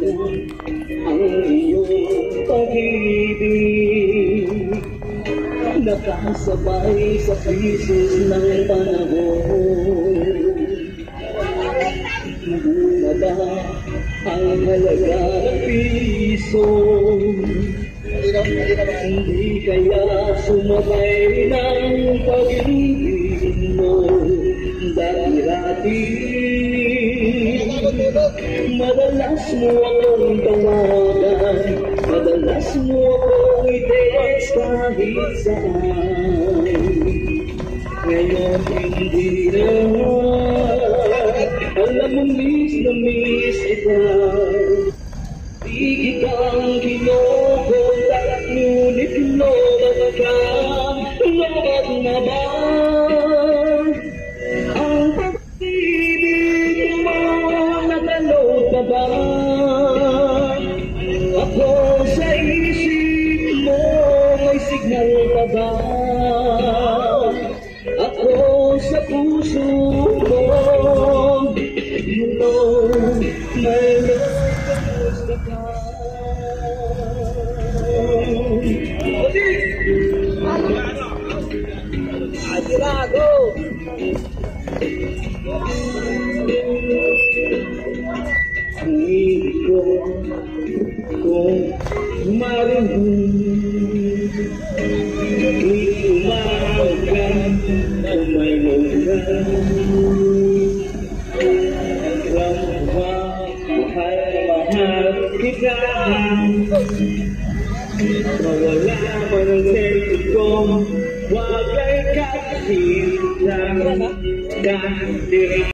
ang iyong pag-ibig, nakasabay sa krisis ng panahon. Bumaba ang halaga ng piso, hindi kaya sumabay ng pag-ibig mo. Dati-dati madalas mo akong tawagan, madalas mo akong i-text kahit saan. Ngayon hindi na, alam mo miss na miss kita. Di kitang kinokontak, ngunit loob ka, loob na ba? Ang pag-ibig mo, natalood pa ba? Ako sa isip mo, may signal pa ba? Ako sa puso mo, hello, my love, kamusta ka? Agirago! Hindi ko kung marinig, hindi umagan o may lugan. Alam mo ba, mahal na mahal kita, mawala man ang leto ko, wag ay kakita.